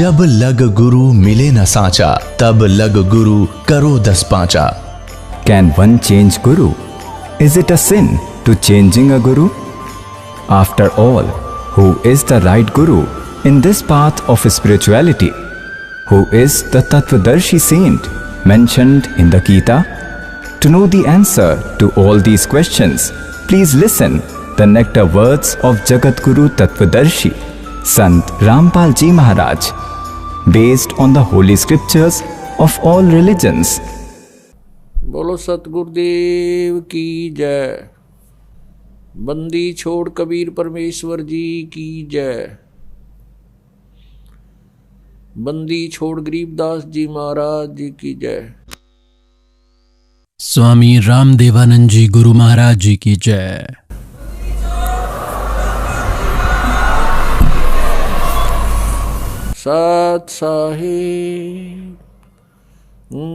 जब लग गुरु मिले न साचा, तब लग गुरु करो 10 पांचा। Can one change Guru? Is it a sin to changing a Guru? After all, who is the right Guru in this path of spirituality? Who is the Tattvadarshi saint mentioned in the Gita? To know the answer to all these questions, please listen the nectar words of Jagat Guru Tattvadarshi, Sant Rampal Ji Maharaj, based on the holy scriptures of all religions. बोलो सतगुरुदेव की जय। बंदी छोड़ कबीर परमेश्वर जी की जय। बंदी छोड़ गरीबदास जी महाराज जी की जय। स्वामी रामदेवानंद जी गुरु महाराज जी की जय। सत साहिब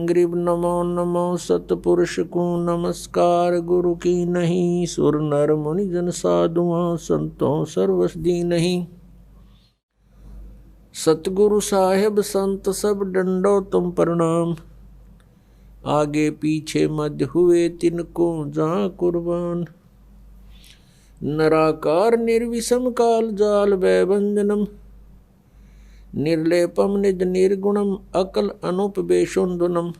गरीब नमो नमो सतपुरुष को नमस्कार। गुरु की नहीं सुर नर मुनि जन साधुआं संतों सर्वस दी नहीं। सतगुरु साहेब संत सब डंडो तुम प्रणाम। आगे पीछे मध्य हुए तिनको जा कुर्बान। नराकार निर्विषम काल जाल वैभंजनम। निर्लेपम निज निर्गुणम अकल अनुपवेशोन्दुनम।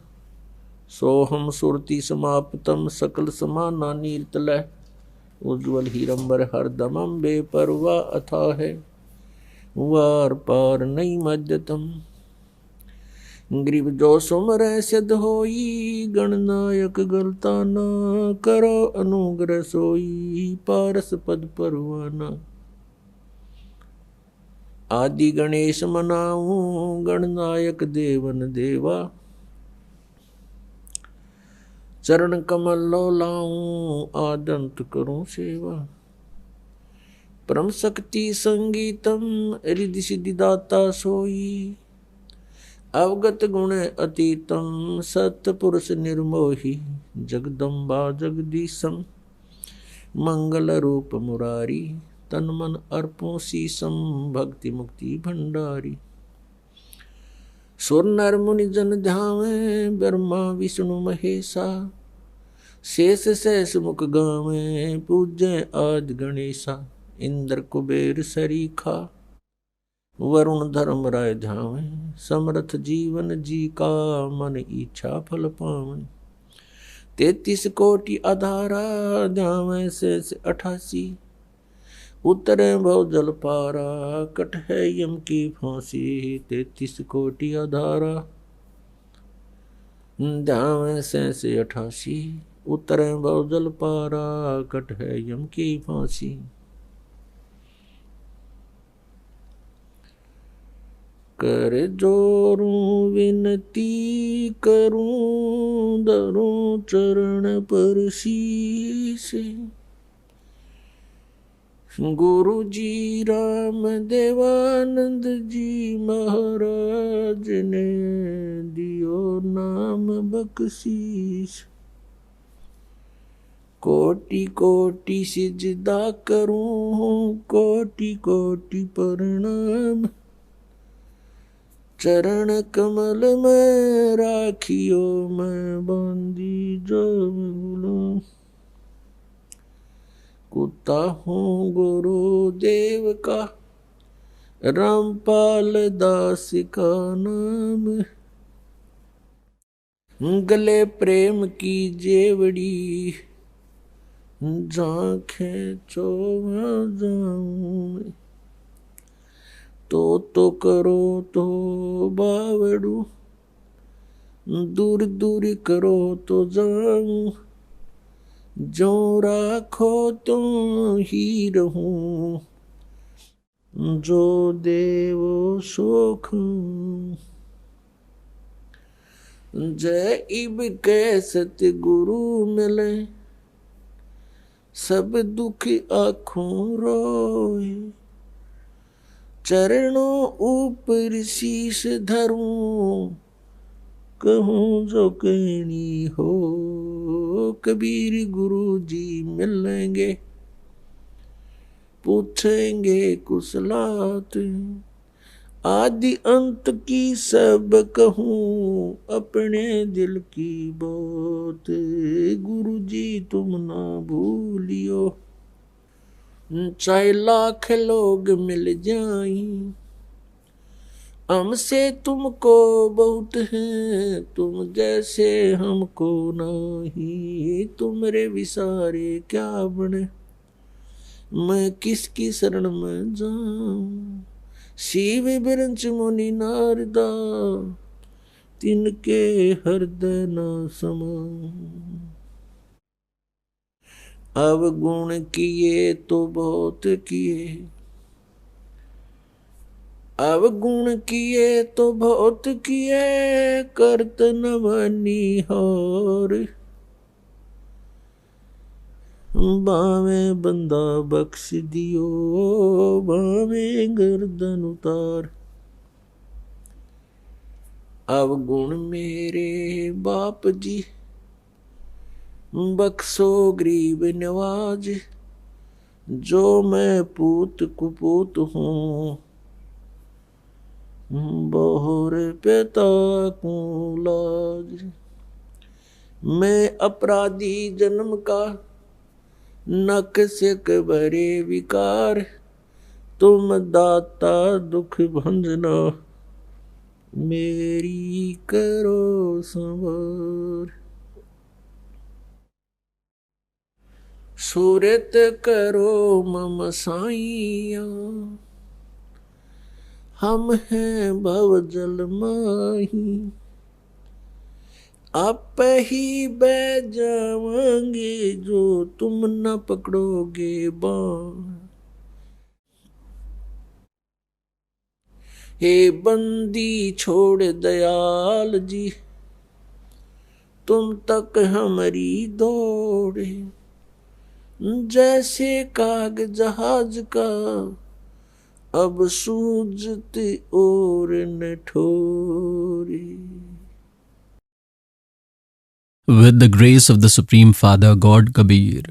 सोहम सुरति समाप्तम सकल समाना नीलतलय। उज्ज्वल हीरंबर हरदमम बेपरवा अथा है। वार पार नहीं मध्यतम। ग्रीव जो सुमर सिद्ध होई। गणनायक गलता न करो अनुग्रह सोई। पारस पद परवाना। आदि गणेश मनाऊं गणनायक देवन देवा। चरण कमल लो लाऊं आदंत करूं सेवा। परम शक्ति संगीतम रिद्धि सिद्धि दाता सोई। अवगत गुण अतीतम सत्पुरुष निर्मोही। जगदम्बा जगदीशम मंगल रूप मुरारी। तन मन अर्पों शीसम भक्ति मुक्ति भंडारी। सुर नर मुनि जन ध्यावे ब्रह्मा विष्णु महेशा। शेष शेष मुख गावे पूज्य आदि गणेशा। इंद्र कुबेर सरीखा वरुण धर्म राय ध्यावे। समर्थ जीवन जी का मन इच्छा फल पावे। 33 कोटि आधारा ध्यावे शेष 88। उतरे भव जल पारा कट है यम की फांसी। 33 कोटि आधारा ध्यावे शेष 88। उतरे भव जल पारा कट है यम की फांसी। कर जोरूं विनती करूं धरूं चरण पर शीश। गुरु जी राम देवानंद जी महाराज ने दियो नाम बख्शीश। कोटि कोटि सिजदा करूं कोटि कोटि प्रणाम। चरण कमल में राखियो मैं बंदी जो गुलाम। कुत्ता हूँ गुरुदेव का रामपाल दास का नाम। गले प्रेम की जेवड़ी झांखें चोवा जाऊं। तो करो तो बावड़ू दूर दूर करो तो जाऊं। जो राखो तो ही रहूं जो देवो सुख। जय इब के सतगुरु मिले सब दुख आँखों रोए। चरणों ऊपर शीश धरूं कहूँ जो कहनी हो। कबीर गुरु जी मिलेंगे पूछेंगे कुशलात। आदि अंत की सब कहूँ, अपने दिल की बात। गुरु जी तुम ना भूलियो, चाहे लाख लोग मिल जाएं, हमसे तुमको बहुत है, तुम जैसे हमको नहीं। तुमरे विसारे क्या बने, मैं किसकी शरण में जाऊं। शिव बिरंच मुनि नारदा, तिनके हृदय न समाऊं। अवगुण किए तो बहुत किए, अवगुण किए तो बहुत किए, करत न बनिहार। बावे बंदा बख्श दियो, बावे गर्दन उतार। अवगुण मेरे बाप जी, बख्शो गरीब नवाज। जो मैं पूत कुपूत हूँ, बहुर पिता को लाज। मैं अपराधी जन्म का, नक सिक भरे विकार। तुम दाता दुख भंजना, मेरी करो संवार। सूरत करो मम साइया, हम हैं भव जल माही। आप ही बह जावांगे, जो तुम न पकड़ोगे बाण। हे बंदी छोड़ दयाल जी, तुम तक हमारी दौड़े। जैसे काग जहाज का, अब सूझते और न ठोरे। With the grace of the Supreme Father God Kabir,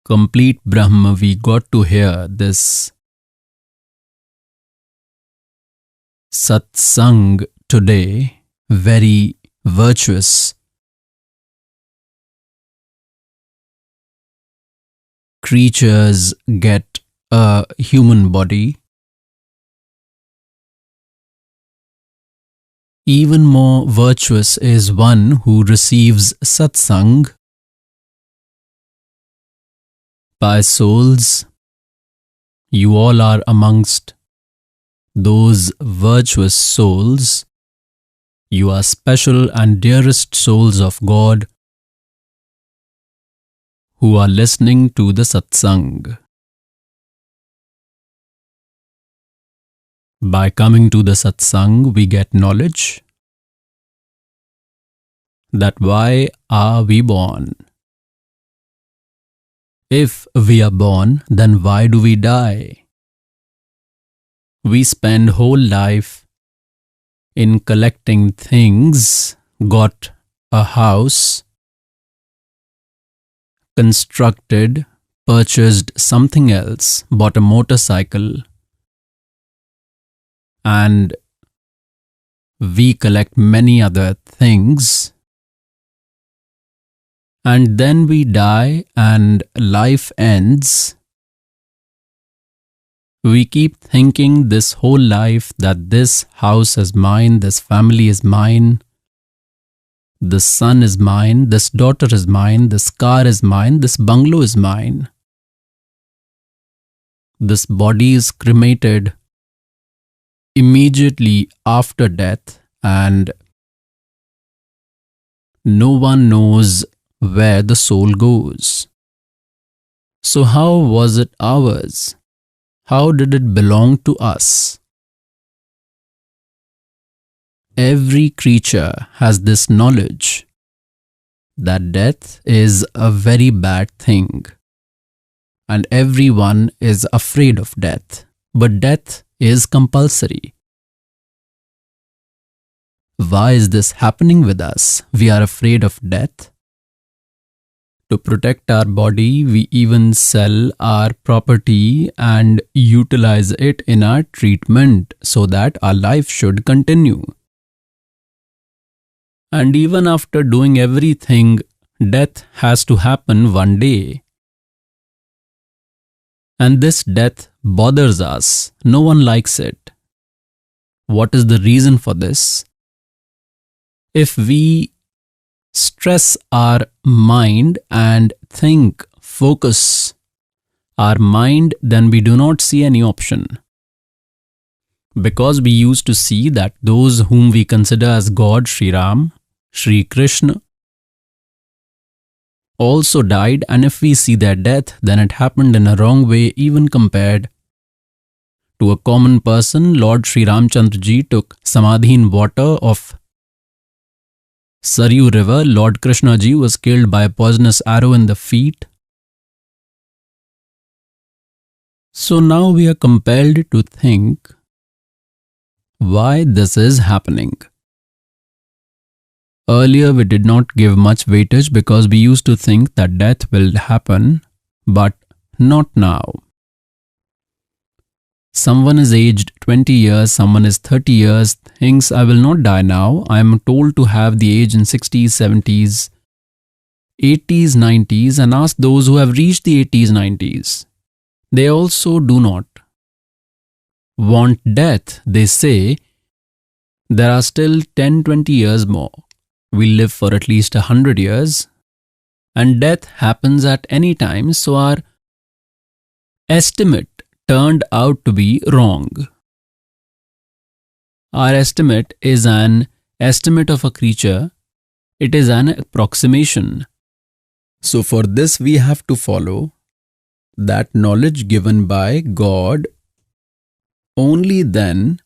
complete Brahma, we got to hear this Satsang today, very virtuous. Creatures get a human body. Even more virtuous is one who receives Satsang by souls. You all are amongst those virtuous souls. You are special and dearest souls of God who are listening to the Satsang. By coming to the Satsang, we get knowledge that why are we born? If we are born, then why do we die? We spend whole life in collecting things, got a house, constructed, purchased something else, bought a motorcycle, and we collect many other things, and then we die and life ends. We keep thinking this whole life that this house is mine, this family is mine, this son is mine, this daughter is mine, this car is mine, this bungalow is mine. This body is cremated immediately after death, and no one knows where the soul goes. So how was it ours? How did it belong to us? Every creature has this knowledge that death is a very bad thing, and everyone is afraid of death. But death is compulsory. Why is this happening with us? We are afraid of death. To protect our body, we even sell our property and utilize it in our treatment so that our life should continue. And even after doing everything, death has to happen one day. And this death bothers us. No one likes it. What is the reason for this? If we stress our mind and think, focus our mind, then we do not see any option. Because we used to see that those whom we consider as God, Sri Ram, Sri Krishna, also died, and if we see their death, then it happened in a wrong way, even compared to a common person. Lord Sri Ramchandra ji took samadhi in water of Saryu river. Lord Krishna ji was killed by a poisonous arrow in the feet. So now we are compelled to think why this is happening. Earlier we did not give much weightage because we used to think that death will happen, but not now. Someone is aged 20 years, someone is 30 years, thinks I will not die now. I am told to have the age in 60s, 70s, 80s, 90s, and ask those who have reached the 80s, 90s. They also do not want death. They say there are still 10, 20 years more. We live for at least 100 years, and death happens at any time, so our estimate turned out to be wrong. Our estimate is an estimate of a creature. It is an approximation. So for this we have to follow that knowledge given by God. Only then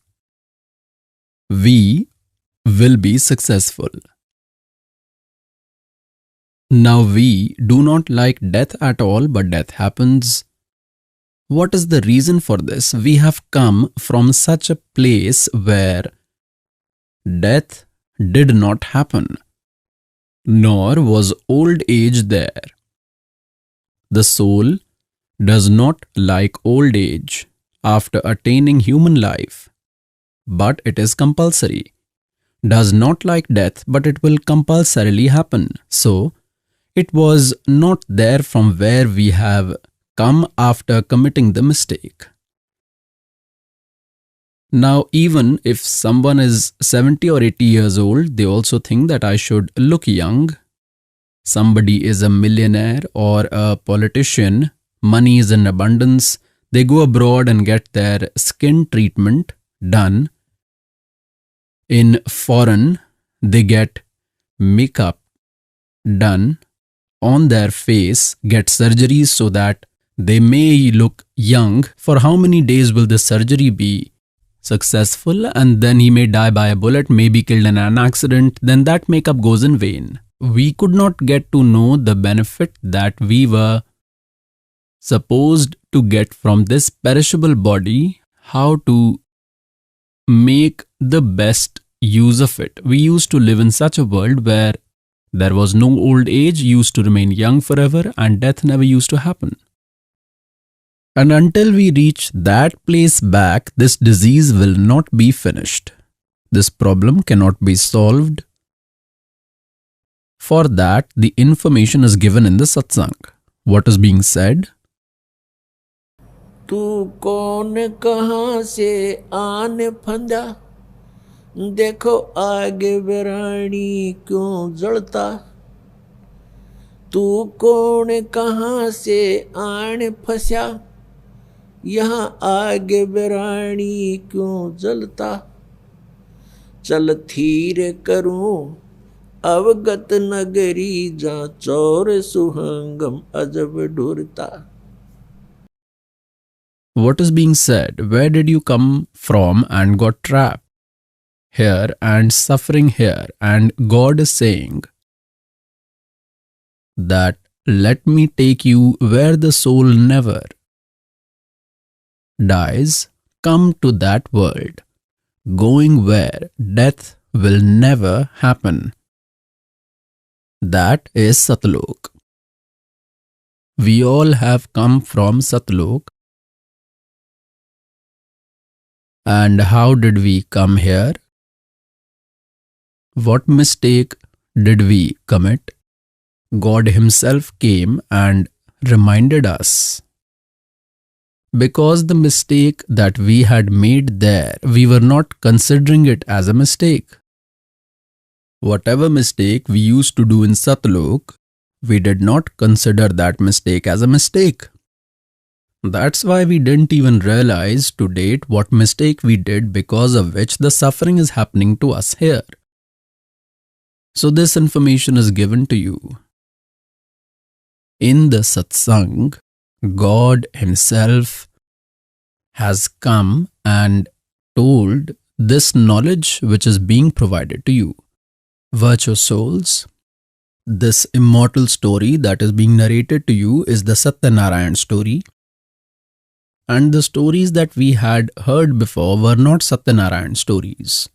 we will be successful. Now we do not like death at all, but death happens. What is the reason for this? We have come from such a place where death did not happen, nor was old age there. The soul does not like old age after attaining human life, but it is compulsory. Does not like death, but it will compulsorily happen. So, it was not there from where we have come after committing the mistake. Now, even if someone is 70 or 80 years old, they also think that I should look young. Somebody is a millionaire or a politician, money is in abundance, they go abroad and get their skin treatment done. In foreign, they get makeup done on their face, get surgeries so that they may look young. For how many days will the surgery be successful? And then he may die by a bullet, may be killed in an accident, then that makeup goes in vain. We could not get to know the benefit that we were supposed to get from this perishable body, how to make the best use of it. We used to live in such a world where there was no old age, used to remain young forever, and death never used to happen. And until we reach that place back, this disease will not be finished. This problem cannot be solved. For that, the information is given in the Satsang. What is being said? तू कौन कहाँ से आने फंदा, देखो आगे बेरानी क्यों जलता। तू कौन कहाँ से आने फंसा, यहाँ आगे बेरानी क्यों जलता। चल थीर करूं अवगत नगरी, जा चौर सुहंगम अजब ढूरता। What is being said? Where did you come from and got trapped here and suffering here? And God is saying that let me take you where the soul never dies. Come to that world, going where death will never happen. That is Satlok. We all have come from Satlok. And how did we come here? What mistake did we commit? God Himself came and reminded us. Because the mistake that we had made there, we were not considering it as a mistake. Whatever mistake we used to do in Satlok, we did not consider that mistake as a mistake. That's why we didn't even realize to date what mistake we did because of which the suffering is happening to us here. So this information is given to you. In the Satsang, God Himself has come and told this knowledge which is being provided to you. Virtuous souls, this immortal story that is being narrated to you is the Satyanarayan story. And the stories that we had heard before were not Satyanarayan stories.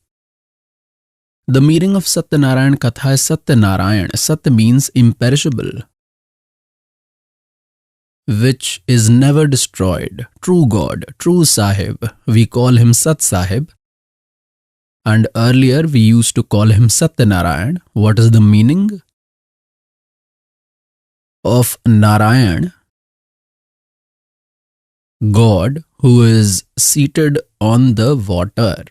The meaning of Satyanarayan Katha is Satyanarayan. Sat means imperishable, which is never destroyed. True God, true Sahib. We call him Sat Sahib. And earlier we used to call him Satyanarayan. What is the meaning of Narayan? God who is seated on the water.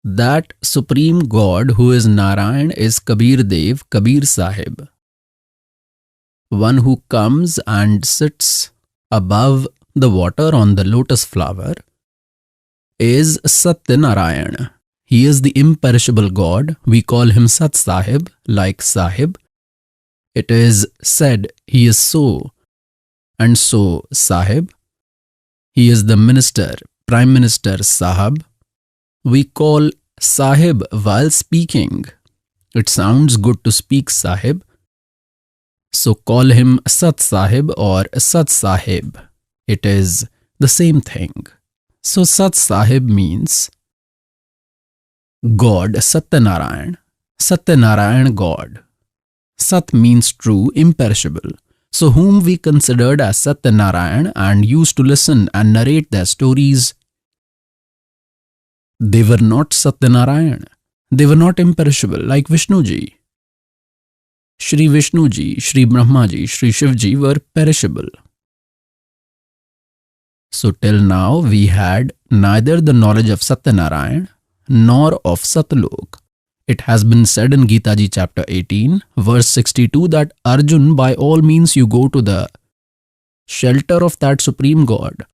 That supreme God who is Narayan is Kabir Dev, Kabir Sahib. One who comes and sits above the water on the lotus flower is Satyanarayan. He is the imperishable God. We call him Sat Sahib, like Sahib. It is said he is so and so Sahib. He is the minister, Prime Minister Sahib. We call Sahib while speaking. It sounds good to speak Sahib. So call him Sat Sahib or Sat Sahib. It is the same thing. So Sat Sahib means God, Satyanarayan. Satyanarayan God. Sat means true, imperishable. So whom we considered as Satyanarayan and used to listen and narrate their stories, they were not Satyanarayan. They were not imperishable like Vishnuji. Shri Vishnuji, Shri Brahmaji, Shri Shivji were perishable. So till now we had neither the knowledge of Satyanarayan nor of Satlok. It has been said in Gita Ji chapter 18, verse 62 that Arjun, by all means you go to the shelter of that supreme God.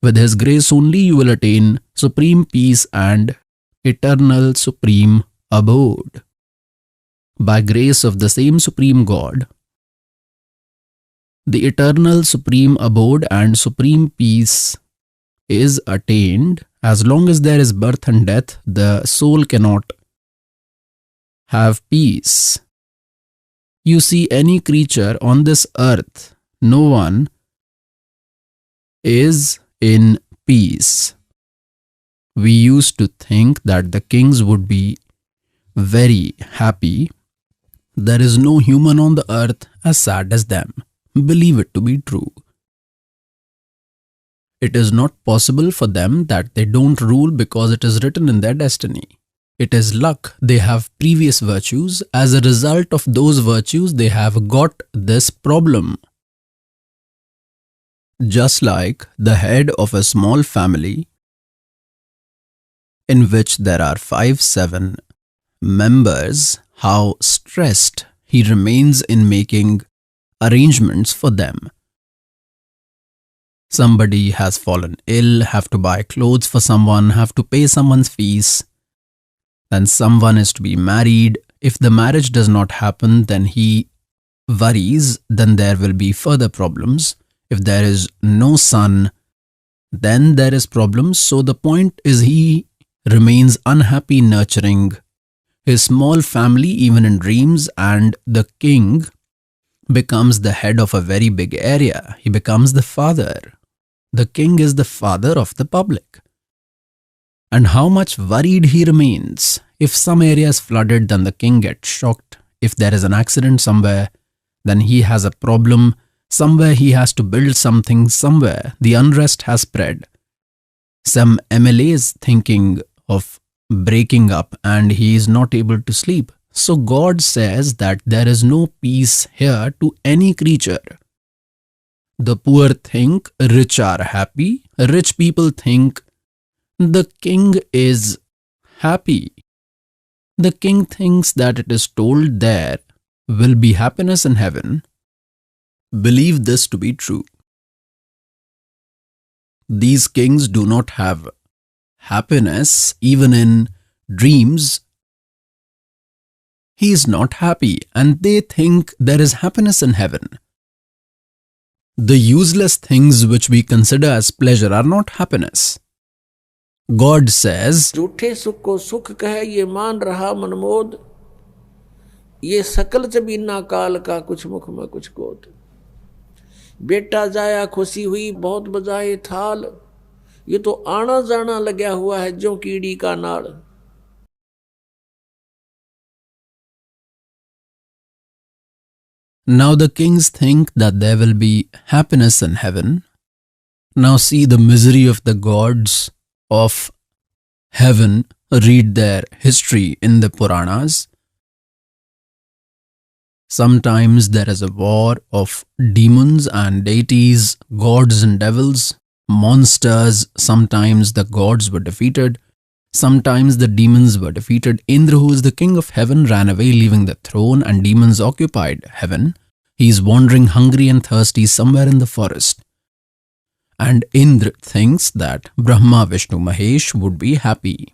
With His grace only you will attain supreme peace and eternal supreme abode. By grace of the same supreme God, the eternal supreme abode and supreme peace is attained. As long as there is birth and death, the soul cannot have peace. You see, any creature on this earth, no one is in peace. We used to think that the kings would be very happy. There is no human on the earth as sad as them. Believe it to be true. It is not possible for them that they don't rule because it is written in their destiny. It is luck. They have previous virtues. As a result of those virtues, they have got this problem. Just like the head of a small family in which there are 5-7 members, how stressed he remains in making arrangements for them. Somebody has fallen ill, have to buy clothes for someone, have to pay someone's fees. Then someone is to be married. If the marriage does not happen, then he worries, then there will be further problems. If there is no son, then there is problems. So the point is he remains unhappy nurturing his small family even in dreams, and the king becomes the head of a very big area. He becomes the father. The king is the father of the public. And how much worried he remains. If some area is flooded, then the king gets shocked. if there is an accident somewhere, then he has a problem. Somewhere he has to build something. Somewhere the unrest has spread. Some MLA is thinking of breaking up and he is not able to sleep. So God says that there is no peace here to any creature. The poor think rich are happy. Rich people think the king is happy. The king thinks that it is told there will be happiness in heaven. Believe this to be true. These kings do not have happiness even in dreams. He is not happy and they think there is happiness in heaven. The useless things which we consider as pleasure are not happiness. God says, झूठे सुख को सुख कहे ये मान रहा मनमोद, ये सकल जबीना काल का कुछ मुख में कुछ गोद। बेटा जाया खुशी हुई बहुत बजाए थाल, ये तो आना जाना लगा हुआ है जो कीड़ी का नाल। Now the kings think that there will be happiness in heaven. Now see the misery of the gods of heaven. Read their history in the Puranas. Sometimes there is a war of demons and deities, gods and devils, monsters. Sometimes the gods were defeated. Sometimes the demons were defeated. Indra, who is the king of heaven, ran away leaving the throne and demons occupied heaven. He is wandering hungry and thirsty somewhere in the forest. And Indra thinks that Brahma, Vishnu, Mahesh would be happy.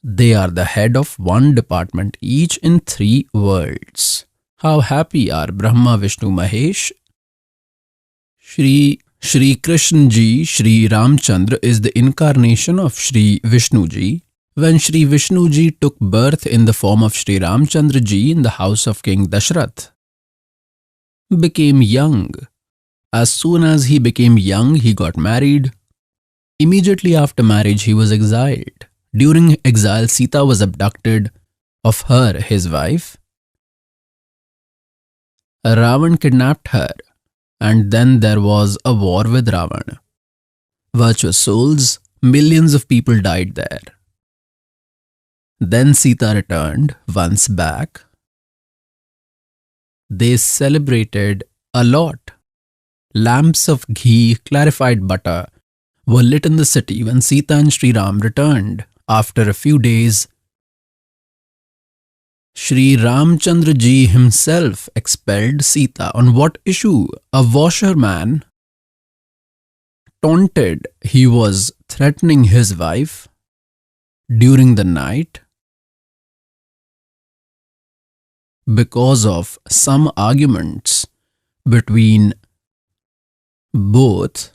They are the head of one department each in 3 worlds. How happy are Brahma, Vishnu, Mahesh? Shri Krishna ji, Shri Ramchandra is the incarnation of Shri Vishnu ji. When Shri Vishnu ji took birth in the form of Shri Ramchandra ji in the house of King Dashrath, became young. As soon as he became young, he got married. Immediately after marriage, he was exiled. During exile, Sita was abducted. Of her, his wife, Ravan kidnapped her. And then there was a war with Ravan. Virtuous souls, millions of people died there. Then Sita returned once back. They celebrated a lot. Lamps of ghee, clarified butter were lit in the city when Sita and Sri Ram returned. After a few days, Shri Ramchandra ji himself expelled Sita. On what issue? A washerman taunted. He was threatening his wife during the night because of some arguments between both.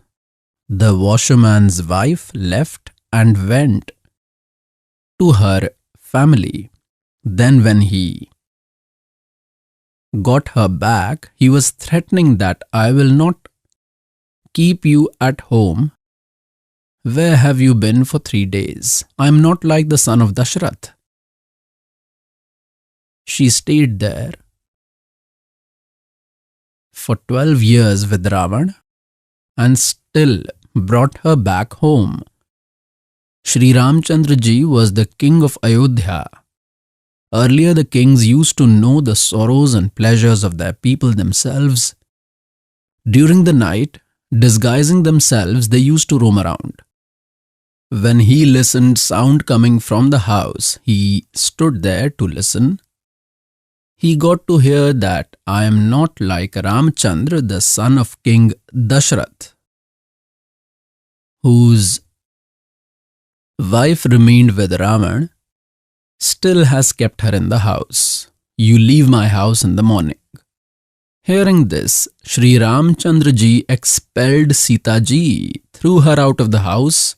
The washerman's wife left and went to her family. Then when he got her back, he was threatening that I will not keep you at home. Where have you been for 3 days? I am not like the son of Dashrath. She stayed there for 12 years with Ravan and still brought her back home. Shri Ramchandra ji was the king of Ayodhya. Earlier, the kings used to know the sorrows and pleasures of their people themselves. During the night, disguising themselves, they used to roam around. When he listened sound coming from the house, he stood there to listen. He got to hear that I am not like Ramchandra, the son of King Dashrath, whose wife remained with Ravan, still has kept her in the house. You leave my house in the morning. Hearing this, Shri Ramchandra ji expelled Sita ji, threw her out of the house,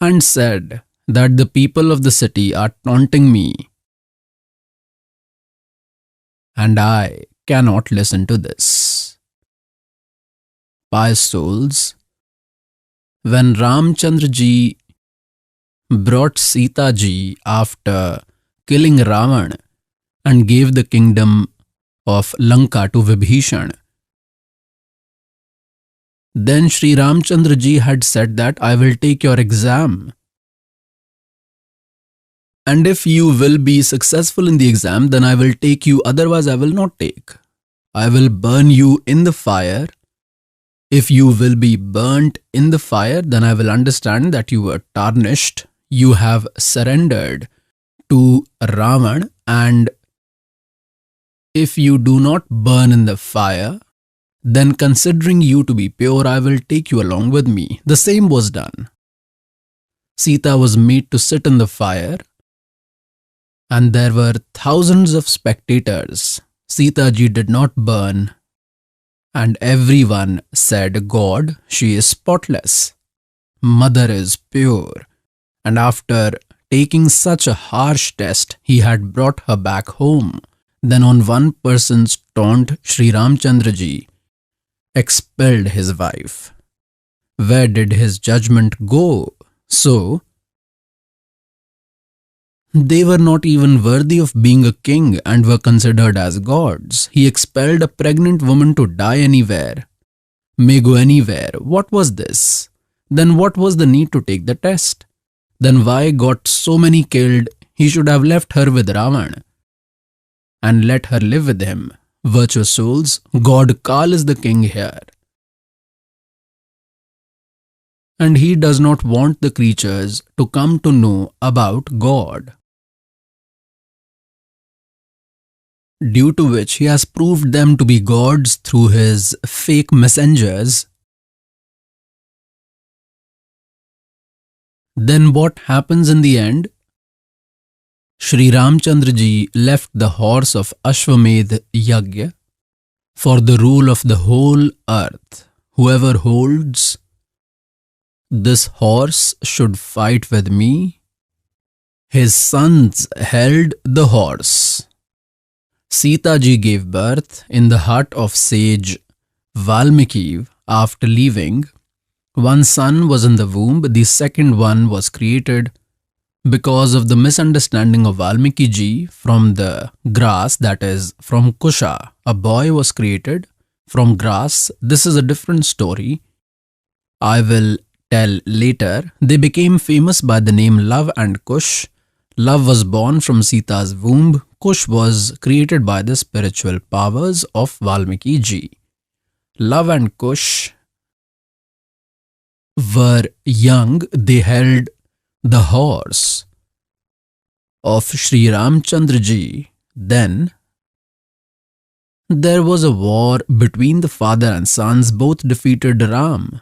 and said that the people of the city are taunting me, and I cannot listen to this. Pious souls, when Ramchandra ji brought Sita ji after killing Ravan and gave the kingdom of Lanka to Vibhishan. Then Sri Ramchandra ji had said that I will take your exam. And if you will be successful in the exam, then I will take you, otherwise I will not take. I will burn you in the fire. If you will be burnt in the fire, then I will understand that you were tarnished. You have surrendered to Ravan, and if you do not burn in the fire, then considering you to be pure, I will take you along with me. The same was done. Sita was made to sit in the fire, and there were thousands of spectators. Sita ji did not burn, and everyone said, God, she is spotless. Mother is pure. And after taking such a harsh test, he had brought her back home. Then on one person's taunt, Sri Ramchandra ji expelled his wife. Where did his judgment go? So, they were not even worthy of being a king and were considered as gods. He expelled a pregnant woman to die anywhere, may go anywhere. What was this? Then what was the need to take the test? Then why got so many killed? He should have left her with Ravan and let her live with him. Virtuous souls, God Kal is the king here. And he does not want the creatures to come to know about God, due to which he has proved them to be gods through his fake messengers. Then what happens in the end? Sri Ramchandra ji left the horse of Ashwamedh Yagya for the rule of the whole earth. Whoever holds this horse should fight with me. His sons held the horse. Sita ji gave birth in the hut of sage Valmiki. After leaving, one son was in the womb, the second one was created because of the misunderstanding of Valmiki ji from the grass, that is from Kusha. A boy was created from grass. This is a different story I will tell later. They became famous by the name Love and Kush. Love was born from Sita's womb. Kush was created by the spiritual powers of Valmiki ji. Love and Kush were young. They held the horse of Sri Ramchandra ji. Then there was a war between the father and sons. Both defeated Ram.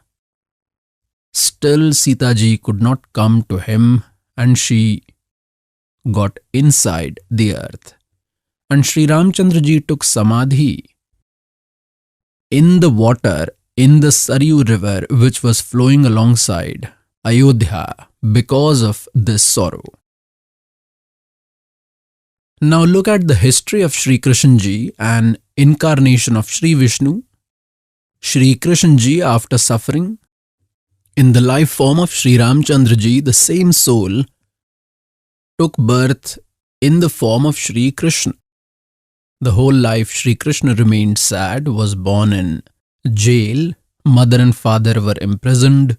Still Sita ji could not come to him, and she got inside the earth. And Sri Ramchandra ji took samadhi in the water in the Saryu river, which was flowing alongside Ayodhya because of this sorrow. Now look at the history of Sri Krishna ji, an incarnation of Sri Vishnu. Sri Krishna ji, after suffering in the life form of Sri Ramchandra ji, the same soul took birth in the form of Sri Krishna. The whole life Sri Krishna remained sad, was born in jail. Mother and father were imprisoned.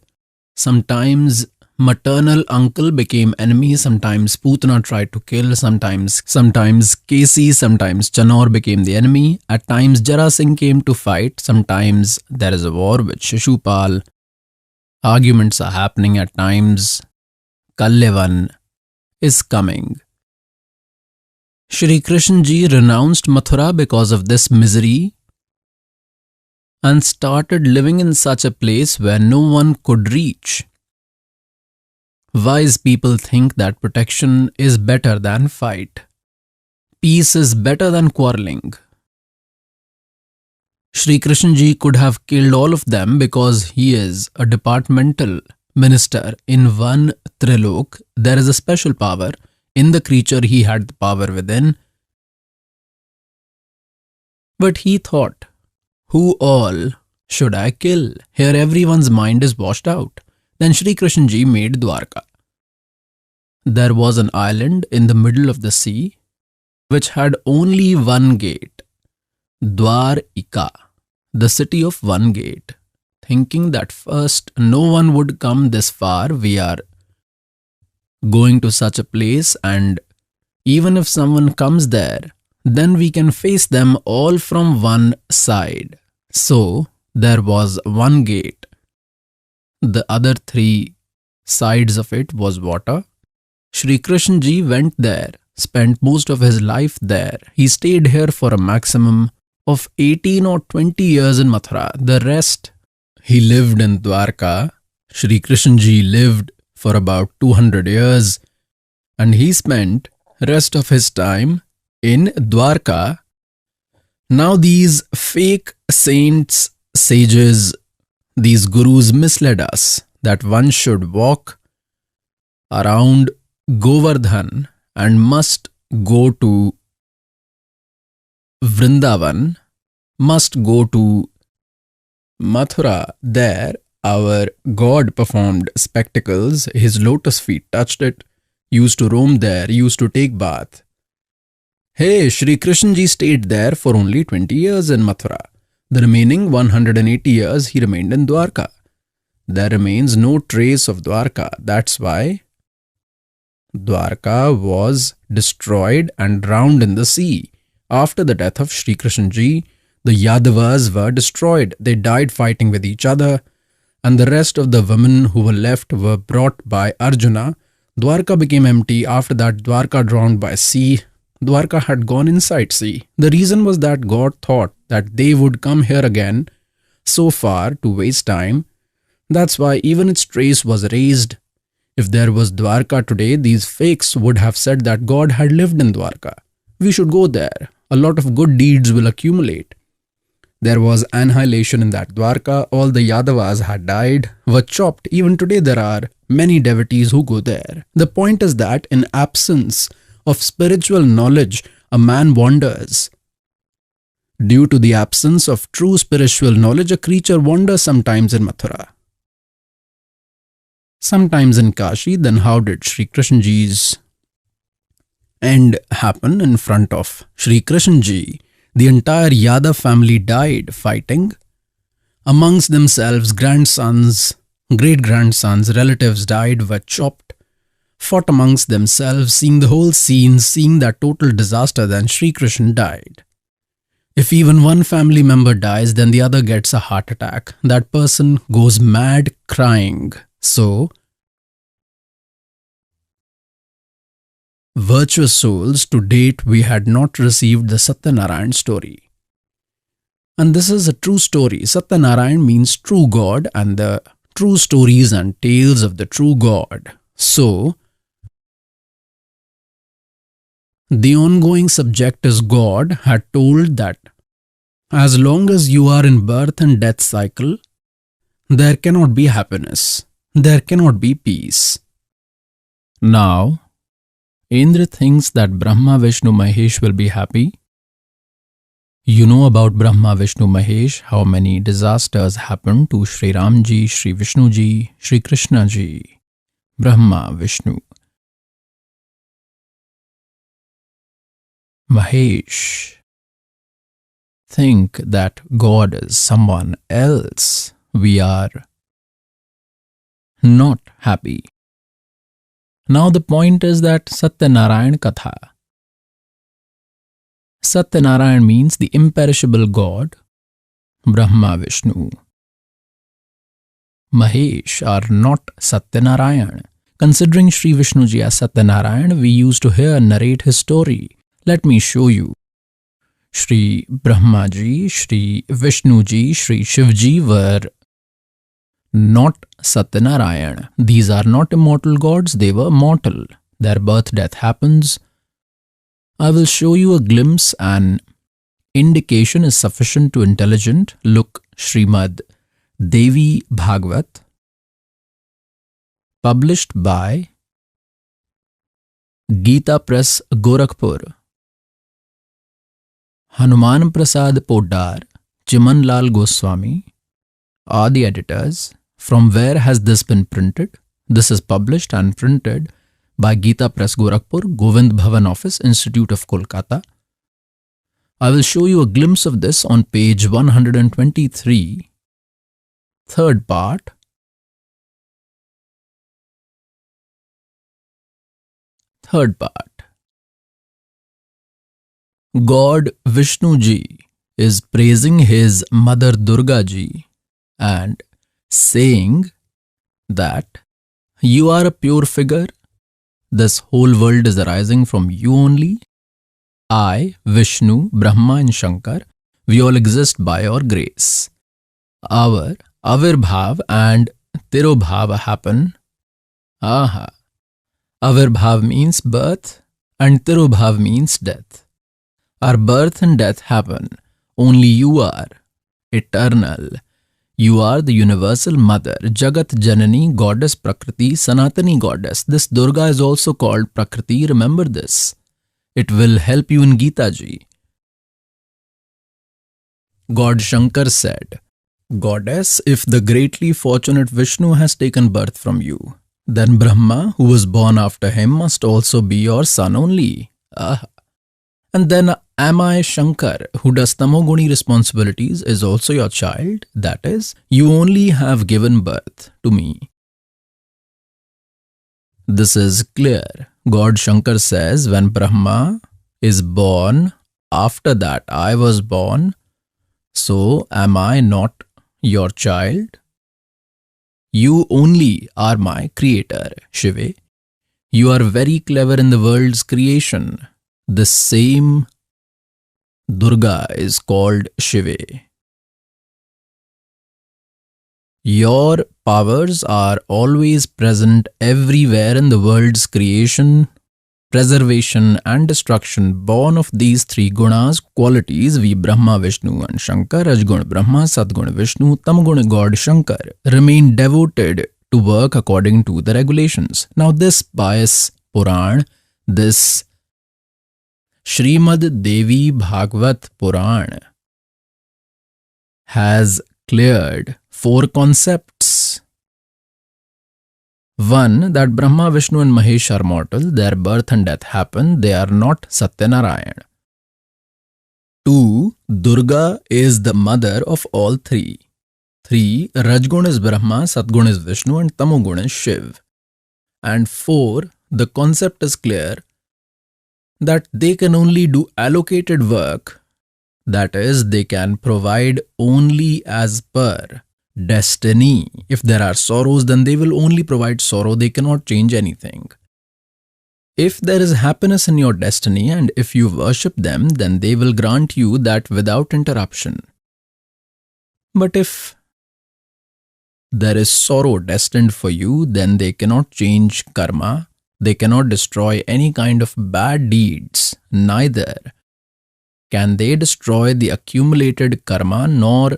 Sometimes maternal uncle became enemy. Sometimes Putana tried to kill. Sometimes Kesi, sometimes Chanor became the enemy. At times Jara Singh came to fight. Sometimes there is a war with Shishupal. Arguments are happening at times. Kallevan is coming. Shri Krishna ji renounced Mathura because of this misery and started living in such a place where no one could reach. Wise people think that protection is better than fight. Peace is better than quarreling. Shri Krishna ji could have killed all of them because he is a departmental minister in one Trilok. There is a special power. In the creature he had the power within. But he thought, who all should I kill? Here everyone's mind is washed out. Then Shri Krishna ji made Dwarka. there was an island in the middle of the sea which had only one gate, Dwarika, the city of one gate. Thinking that first no one would come this far, we are going to such a place, and even if someone comes there, then we can face them all from one side. So there was one gate. The other three sides of it was water. Shri Krishna ji went there, spent most of his life there. He stayed here for a maximum of 18 or 20 years in Mathura. The rest, he lived in Dwarka. Shri Krishna ji lived for about 200 years, and he spent rest of his time in Dwarka. Now these fake saints, sages, these gurus misled us that one should walk around Govardhan and must go to Vrindavan, must go to Mathura. There our God performed spectacles, his lotus feet touched it, used to roam there, used to take bath. Hey, Shri Krishna ji stayed there for only 20 years in Mathura. The remaining 180 years he remained in Dwarka. There remains no trace of Dwarka. That's why Dwarka was destroyed and drowned in the sea. After the death of Shri Krishna ji, the Yadavas were destroyed. They died fighting with each other, and the rest of the women who were left were brought by Arjuna. Dwarka became empty. After that, Dwarka drowned by sea. Dwarka had gone inside sea. The reason was that God thought that they would come here again so far to waste time. That's why even its trace was erased. If there was Dwarka today, these fakes would have said that God had lived in Dwarka. We should go there. A lot of good deeds will accumulate. There was annihilation in that Dwarka. All the Yadavas had died, were chopped. Even today there are many devotees who go there. The point is that in absence of spiritual knowledge, a man wanders. Due to the absence of true spiritual knowledge, a creature wanders sometimes in Mathura, sometimes in Kashi. Then how did Shri Krishna ji's end happen in front of Shri Krishna ji? The entire Yadav family died fighting amongst themselves. Grandsons, great-grandsons, relatives died, were chopped, fought amongst themselves. Seeing the whole scene, seeing that total disaster, then Shri Krishna died. If even one family member dies, then the other gets a heart attack. That person goes mad crying. So, virtuous souls, to date we had not received the Satyanarayan story. And this is a true story. Satyanarayan means true God, and the true stories and tales of the true God. So, the ongoing subject is God had told that as long as you are in birth and death cycle, there cannot be happiness. There cannot be peace. Now, Indra thinks that Brahma, Vishnu, Mahesh will be happy. You know about Brahma, Vishnu, Mahesh, how many disasters happened to Shri Ram ji, Shri Vishnu ji, Shri Krishna ji. Brahma, Vishnu, Mahesh think that God is someone else. We are not happy. Now the point is that Satyanarayan Katha. Satyanarayan means the imperishable God. Brahma, Vishnu, Mahesh are not Satyanarayan. Considering Shri Vishnu ji as Satyanarayan, we used to hear and narrate his story. Let me show you. Shri Brahma ji, Shri Vishnu ji, Shri Shiv ji were not Satyanarayan. These are not immortal gods, they were mortal. Their birth death happens. I will show you a glimpse. An indication is sufficient to intelligent. Look, Srimad Devi Bhagavat, published by Gita Press, Gorakhpur. Hanuman Prasad Poddar, Chiman Lal Goswami are the editors. From where has this been printed? This is published and printed by Geeta Press Gorakhpur, Govind Bhavan Office, Institute of Kolkata. I will show you a glimpse of this on page 123, third part. Third part. God Vishnu Ji is praising his mother Durga Ji and saying that you are a pure figure. This whole world is arising from you only. I, Vishnu, Brahma and Shankar, we all exist by your grace. Our Avirbhav and Tirobhav happen. Aha. Avirbhav means birth and Tirobhav means death. Our birth and death happen. Only you are eternal. You are the universal mother, Jagat Janani, goddess Prakriti, Sanatani goddess. This Durga is also called Prakriti. Remember this. It will help you in Gita Ji. God Shankar said, Goddess, if the greatly fortunate Vishnu has taken birth from you, then Brahma, who was born after him, must also be your son only. Ah. And then am I Shankar, who does tamoguni responsibilities, is also your child? That is, you only have given birth to me. This is clear. God Shankar says, when Brahma is born, after that I was born, so am I not your child? You only are my creator, Shiva. You are very clever in the world's creation. The same Durga is called Shiva. Your powers are always present everywhere in the world's creation, preservation and destruction. Born of these three gunas, qualities, we Brahma, Vishnu and Shankar, Rajguna Brahma, Satguna Vishnu, Tamguna God Shankar, remain devoted to work according to the regulations. Now this pious Puran, this Srimad Devi Bhagvat Puran has cleared four concepts. One, that Brahma, Vishnu and Mahesh are mortal, their birth and death happen, they are not Satyanarayan. Two, Durga is the mother of all three. Three, Rajguna is Brahma, Satguna is Vishnu and Tamoguna is Shiv. And four, the concept is clear that they can only do allocated work, that is, they can provide only as per destiny. If there are sorrows, then they will only provide sorrow, they cannot change anything. If there is happiness in your destiny and if you worship them, then they will grant you that without interruption. But if there is sorrow destined for you, then they cannot change karma. They cannot destroy any kind of bad deeds, neither can they destroy the accumulated karma, nor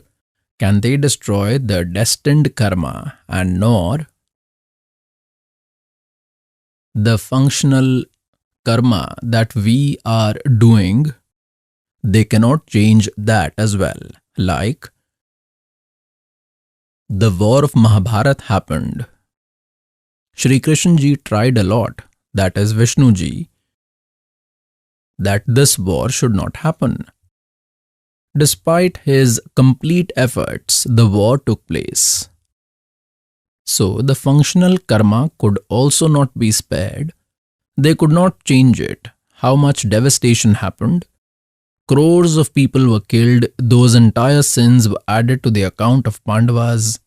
can they destroy the destined karma, and nor the functional karma that we are doing. They cannot change that as well. Like the war of Mahabharata happened. Shri Krishna Ji tried a lot, that is Vishnu Ji, that this war should not happen. Despite his complete efforts, the war took place. So the functional karma could also not be spared. They could not change it. How much devastation happened? Crores of people were killed. Those entire sins were added to the account of Pandavas.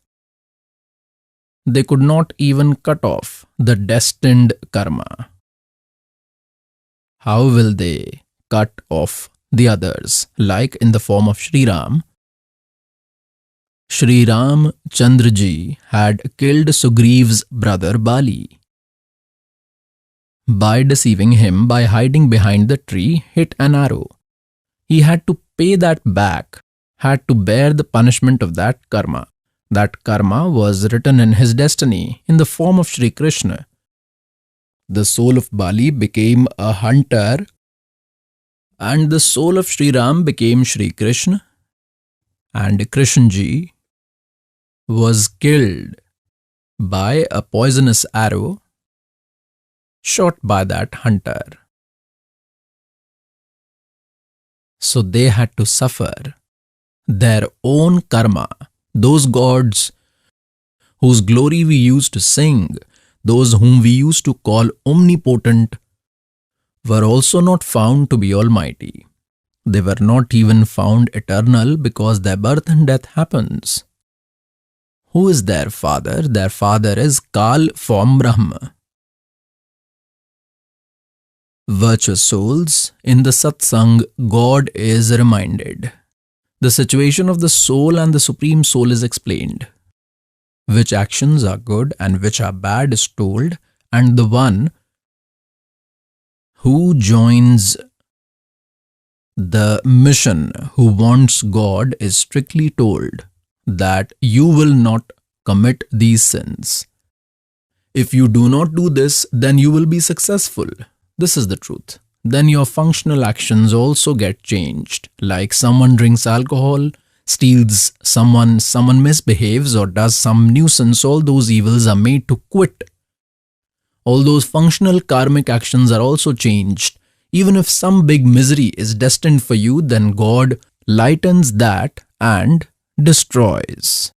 They could not even cut off the destined karma. How will they cut off the others? Like in the form of Sri Ram. Sri Ram Chandra Ji had killed Sugriv's brother Bali. By deceiving him, by hiding behind the tree, hit an arrow. He had to pay that back, had to bear the punishment of that karma. That karma was written in his destiny in the form of Sri Krishna. The soul of Bali became a hunter and the soul of Sri Ram became Sri Krishna, and Krishna Ji was killed by a poisonous arrow. shot by that hunter. So they had to suffer their own karma. Those gods whose glory we used to sing, those whom we used to call omnipotent, were also not found to be almighty. They were not even found eternal because their birth and death happens. Who is their father? Their father is Kal from Brahma. Virtuous souls, in the Satsang, God is reminded. The situation of the soul and the Supreme Soul is explained. Which actions are good and which are bad is told, and the one who joins the mission, who wants God, is strictly told that you will not commit these sins. If you do not do this, then you will be successful. This is the truth. Then your functional actions also get changed. Like someone drinks alcohol, steals someone misbehaves or does some nuisance, all those evils are made to quit. All those functional karmic actions are also changed. Even if some big misery is destined for you, then God lightens that and destroys.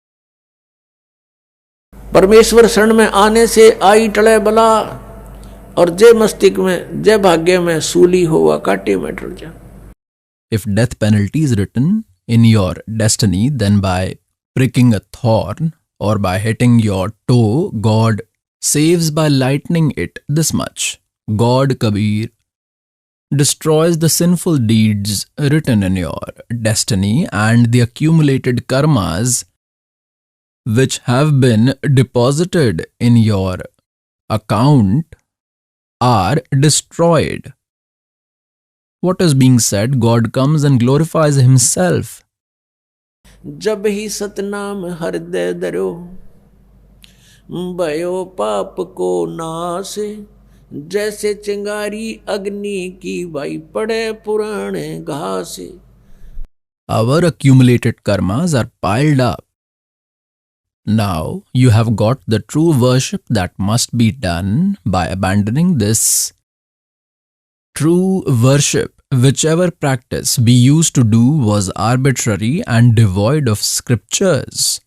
परमेश्वर शरण में आने से आई टले बला, और जय मस्तिष्क में जय भाग्य में सूली हुआ काटे में टल जा. If death penalty is written in your destiny, then by pricking a thorn or by hitting your toe, God saves by lightening it this much. God, Kabir, destroys the sinful deeds written in your destiny and the accumulated karmas which have been deposited in your account are destroyed. What is being said? God comes and glorifies himself. जब ही सतनाम हृदय धरो, भयो पाप को नाश, जैसे चिंगारी अग्नि की भाई पड़े पुराने घास. Our accumulated karmas are piled up. Now you have got the true worship that must be done by abandoning this true worship. Whichever practice we used to do was arbitrary and devoid of scriptures.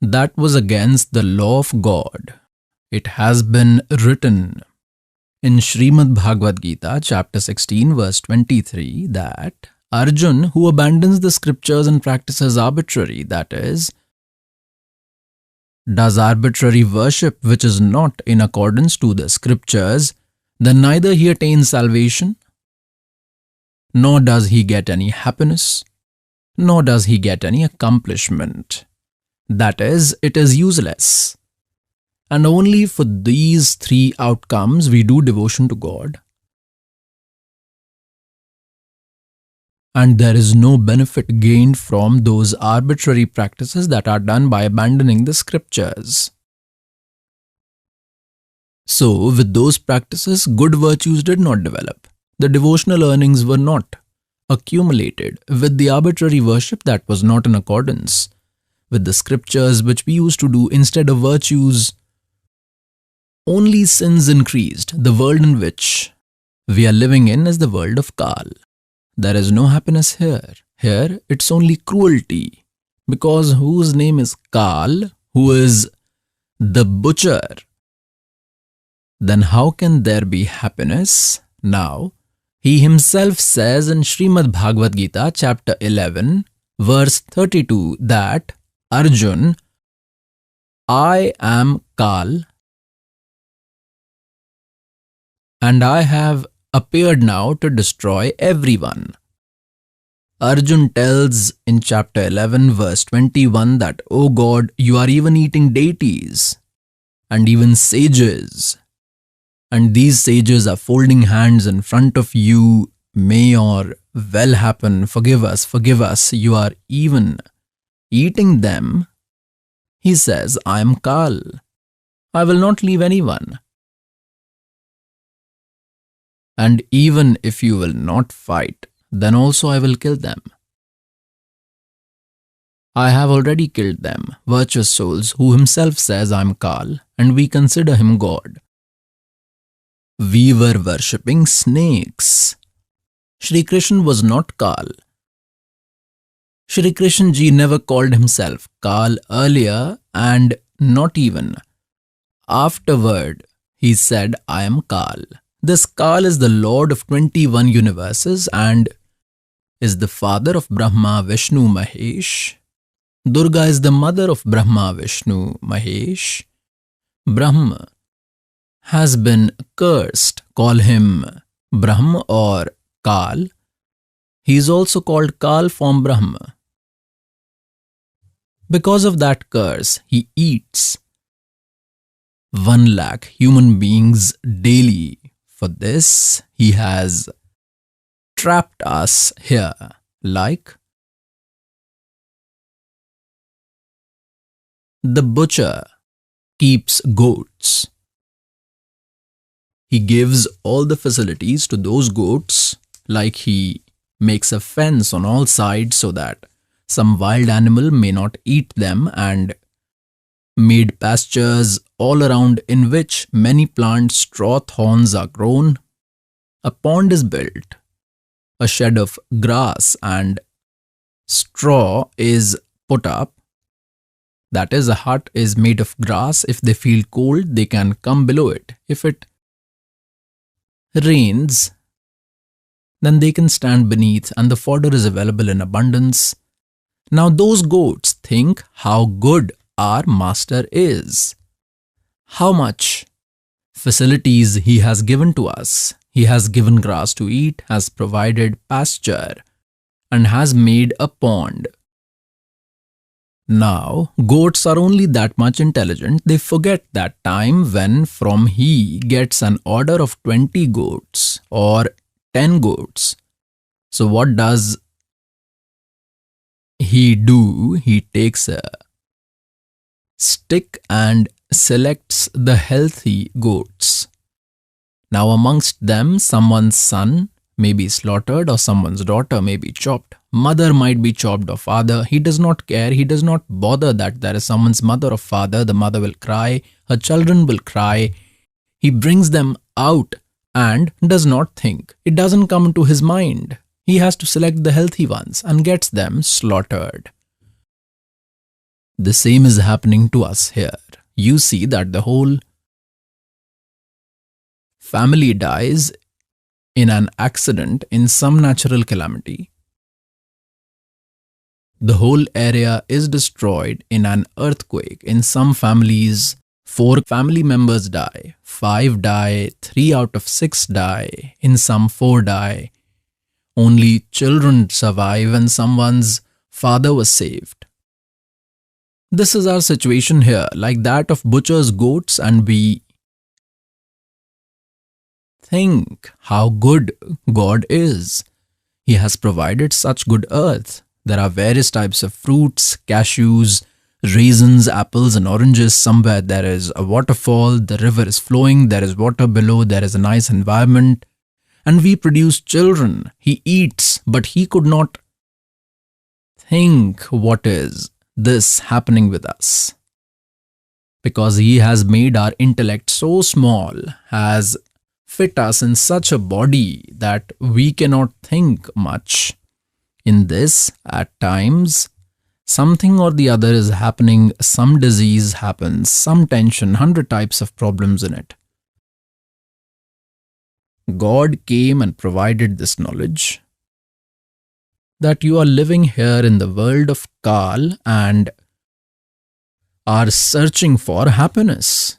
That was against the law of God. It has been written in Srimad Bhagavad Gita, chapter 16, verse 23, that Arjun, who abandons the scriptures and practices arbitrary, that is, does arbitrary worship which is not in accordance to the scriptures, then neither he attains salvation, nor does he get any happiness, nor does he get any accomplishment. That is, it is useless. And only for these three outcomes we do devotion to God. And there is no benefit gained from those arbitrary practices that are done by abandoning the scriptures. So, with those practices, good virtues did not develop. The devotional earnings were not accumulated. With the arbitrary worship, that was not in accordance with the scriptures which we used to do instead of virtues. Only sins increased. The world in which we are living in is the world of Kal. There is no happiness here. Here, it's only cruelty. Because whose name is Kal, who is the butcher, then how can there be happiness? Now, he himself says in Srimad Bhagavad Gita, chapter 11, verse 32, that Arjun, I am Kal, and I have appeared now to destroy everyone. Arjun tells in chapter 11, verse 21 that, O God, you are even eating deities and even sages. And these sages are folding hands in front of you. May your well happen. Forgive us. You are even eating them. He says, I am Kal. I will not leave anyone. And even if you will not fight, then also I will kill them. I have already killed them, virtuous souls, who himself says I am Kal, and we consider him God. we were worshipping snakes. Shri Krishna was not Kal. Shri Krishna ji never called himself Kal earlier, and not even afterward he said, I am Kal. This Kal is the Lord of 21 universes and is the father of Brahma, Vishnu, Mahesh. Durga is the mother of Brahma, Vishnu, Mahesh. Brahma has been cursed. Call him Brahma or Kal. He is also called Kal from Brahma. Because of that curse, he eats 1 lakh human beings daily. For this, he has trapped us here, like the butcher keeps goats. He gives all the facilities to those goats, like he makes a fence on all sides so that some wild animal may not eat them, and made pastures all around in which many plant straw thorns are grown. A pond is built, a shed of grass and straw is put up. That is, a hut is made of grass. If they feel cold, they can come below it. If it rains, then they can stand beneath, and the fodder is available in abundance. Now those goats think how good our master is, how much facilities he has given to us. He has given grass to eat, has provided pasture, and has made a pond. Now, goats are only that much intelligent, they forget that time when from he gets an order of 20 goats or 10 goats. So what does he do? He takes a stick and selects the healthy goats. Now amongst them, someone's son may be slaughtered or someone's daughter may be chopped. Mother might be chopped or father. He does not care. He does not bother that there is someone's mother or father. The mother will cry. Her children will cry. He brings them out and does not think. It doesn't come into his mind. He has to select the healthy ones and gets them slaughtered. The same is happening to us here. You see that the whole family dies in an accident, in some natural calamity. The whole area is destroyed in an earthquake. In some families, 4 family members die, 5 die, 3 out of 6 die, in some 4 die. Only children survive and someone's father was saved. This is our situation here, like that of butcher's goats, and we think how good God is. He has provided such good earth. There are various types of fruits, cashews, raisins, apples and oranges. Somewhere there is a waterfall, the river is flowing, there is water below, there is a nice environment. And we produce children. He eats, but he could not think what is this happening with us. Because he has made our intellect so small, has fit us in such a body that we cannot think much. In this, at times, something or the other is happening, some disease happens, some tension, 100 types of problems in it. God came and provided this knowledge that you are living here in the world of Kal and are searching for happiness.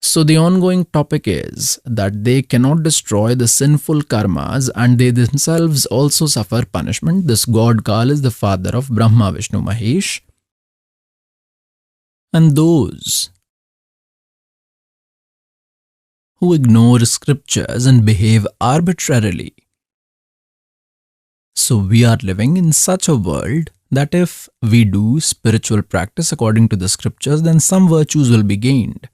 So the ongoing topic is that they cannot destroy the sinful karmas and they themselves also suffer punishment. This God Kal is the father of Brahma, Vishnu, Mahesh. And those who ignore scriptures and behave arbitrarily. So we are living in such a world that if we do spiritual practice according to the scriptures, then some virtues will be gained.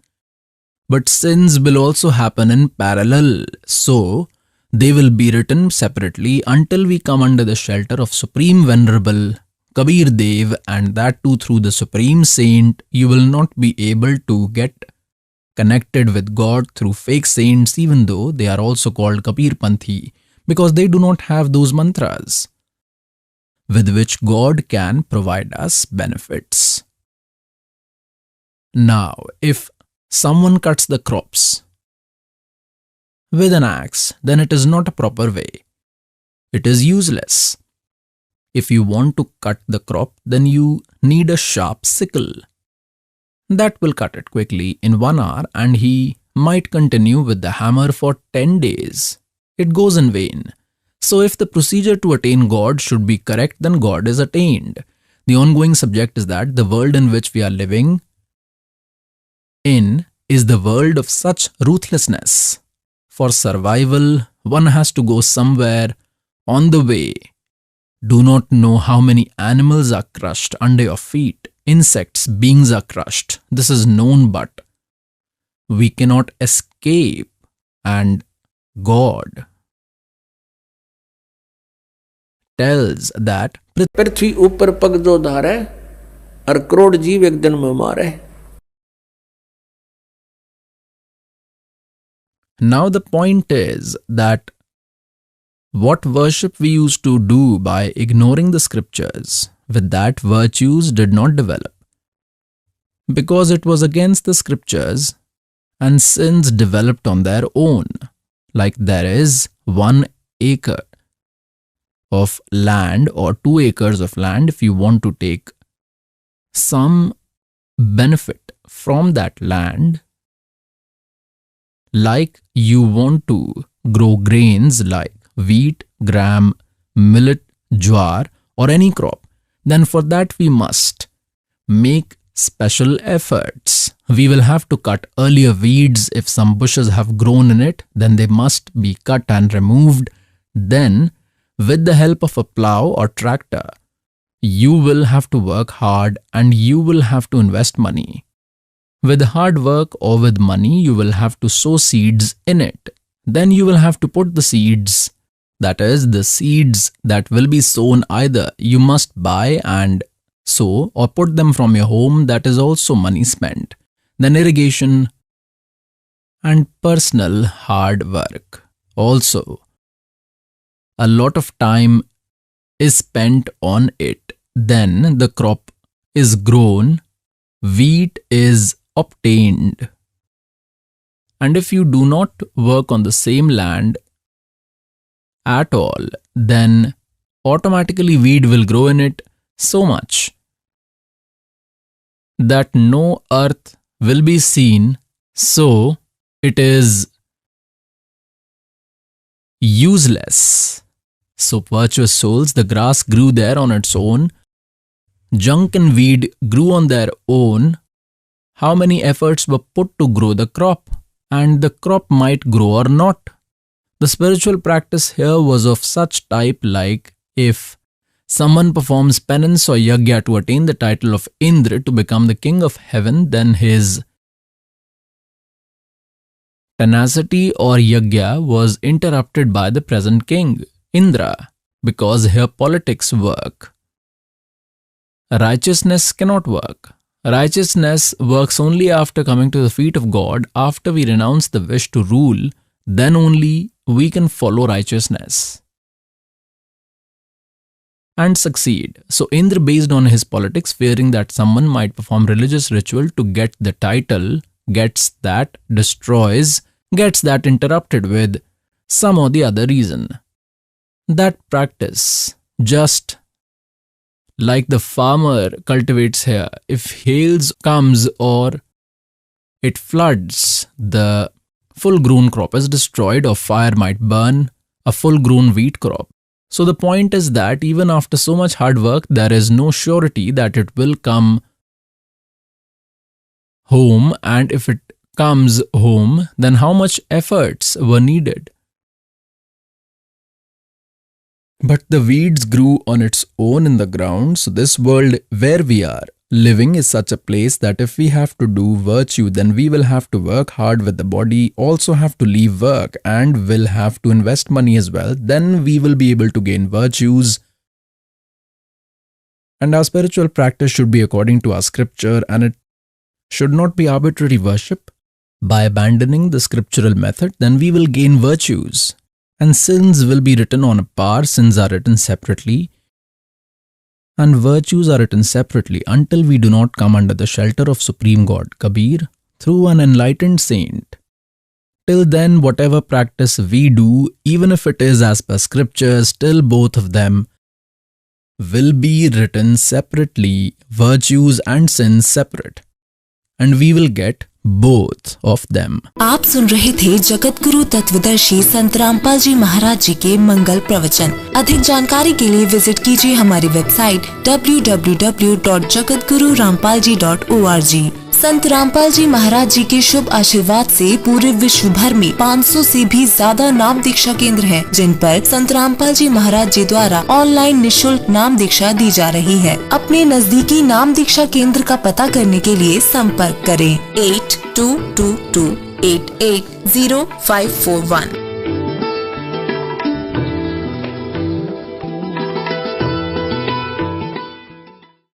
But sins will also happen in parallel, so they will be written separately until we come under the shelter of Supreme Venerable Kabir Dev, and that too through the Supreme Saint. You will not be able to get connected with God through fake saints, even though they are also called Kabir Panthi, because they do not have those mantras with which God can provide us benefits. Now, if someone cuts the crops with an axe, then it is not a proper way. It is useless. If you want to cut the crop, then you need a sharp sickle. That will cut it quickly in 1 hour, and he might continue with the hammer for 10 days. It goes in vain. So if the procedure to attain God should be correct, then God is attained. The ongoing subject is that the world in which we are living in is the world of such ruthlessness. For survival, one has to go somewhere on the way. Do not know how many animals are crushed under your feet. Insects, beings are crushed. This is known, but we cannot escape. And God tells that पृथ्वी ऊपर पग जो धारे और करोड़ जीव एक दिन में मारे. Now the point is that what worship we used to do by ignoring the scriptures, with that virtues did not develop. Because it was against the scriptures, and sins developed on their own. Like there is 1 acre of land or 2 acres of land. If you want to take some benefit from that land, like you want to grow grains like wheat, gram, millet, jowar, or any crop, then for that we must make special efforts. We will have to cut earlier weeds. If some bushes have grown in it, then they must be cut and removed. Then, with the help of a plow or tractor, you will have to work hard and you will have to invest money. With hard work or with money, you will have to sow seeds in it. Then you will have to put the seeds, that is, the seeds that will be sown, either you must buy and sow or put them from your home. That is also money spent. Then irrigation and personal hard work. Also, a lot of time is spent on it. Then the crop is grown, wheat is obtained. And if you do not work on the same land at all, then automatically weed will grow in it so much that no earth will be seen, so it is useless. So virtuous souls, the grass grew there on its own, junk and weed grew on their own. How many efforts were put to grow the crop? And the crop might grow or not. The spiritual practice here was of such type, like if someone performs penance or yajna to attain the title of Indra, to become the king of heaven, then his tenacity or yajna was interrupted by the present king, Indra, because here politics work. Righteousness cannot work. Righteousness works only after coming to the feet of God. After we renounce the wish to rule, then only we can follow righteousness and succeed. So Indra, based on his politics, fearing that someone might perform religious ritual to get the title, gets that, destroys, gets that interrupted with some or the other reason. That practice, just like the farmer cultivates here, if hails comes or it floods, the full-grown crop is destroyed, or fire might burn a full-grown wheat crop. So the point is that even after so much hard work, there is no surety that it will come home, and if it comes home, then how much efforts were needed? But the weeds grew on its own in the ground, so this world where we are living is such a place that if we have to do virtue, then we will have to work hard with the body, also have to leave work, and will have to invest money as well. Then we will be able to gain virtues. And our spiritual practice should be according to our scripture, and it should not be arbitrary worship, By abandoning the scriptural method, then we will gain virtues, and sins will be written on a par. Sins are written separately, and virtues are written separately until we do not come under the shelter of Supreme God, Kabir, through an enlightened saint. Till then, whatever practice we do, even if it is as per scriptures, still both of them will be written separately, virtues and sins separate, and we will get both of them. आप सुन रहे थे जगत गुरु तत्वदर्शी संत रामपाल जी महाराज जी के मंगल प्रवचन। अधिक जानकारी के लिए विजिट कीजिए हमारी वेबसाइट www.jagatgururampalji.org। संत रामपाल जी महाराज जी के शुभ आशीर्वाद से पूरे विश्व भर में 500 से भी ज्यादा नाम दीक्षा केंद्र हैं, जिन पर संत रामपाल जी महाराज जी द्वारा ऑनलाइन निशुल्क नाम दीक्षा दी जा रही है। अपने नजदीकी नाम दीक्षा केंद्र का पता करने के लिए संपर्क करें 8222880541।